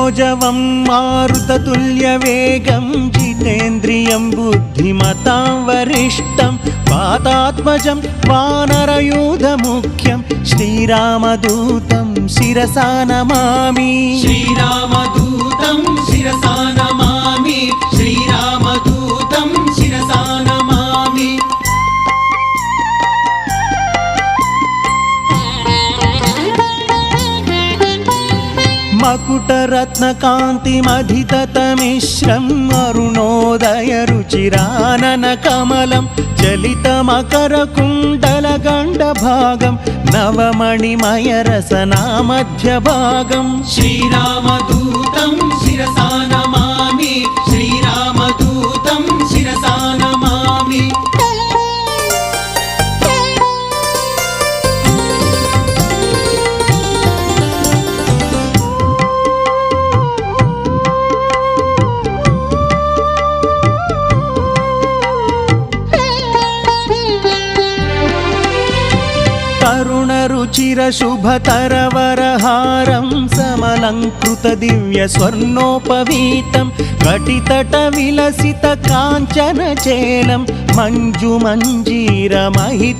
मनोजवं मारुततुल्यवेगं जितेन्द्रियं बुद्धिमतां वरिष्ठं वातात्मजं वानरयूथमुख्यं श्रीरामदूतं शिरसा नमामि। श्रीरामदूतं शिरसा नमामि। श्रीरामदूतं शिरसा नमामि। मकुटरत्नकान्तिमधिततमिश्रम् अरुणोदयरुचिराननकमलं चलितमकरकुण्डलगण्डभागं नवमणिमयरसनामध्यभागम्। श्रीरामदूतं शिरसा नमामि। श्रीरामदूतं शिरसा नमामि। तरुणरुचिरशुभतरवरहारं समलङ्कृतदिव्यस्वर्णोपवीतं कटितटविलसितकाञ्चनचेलं मञ्जुमञ्जीरमहित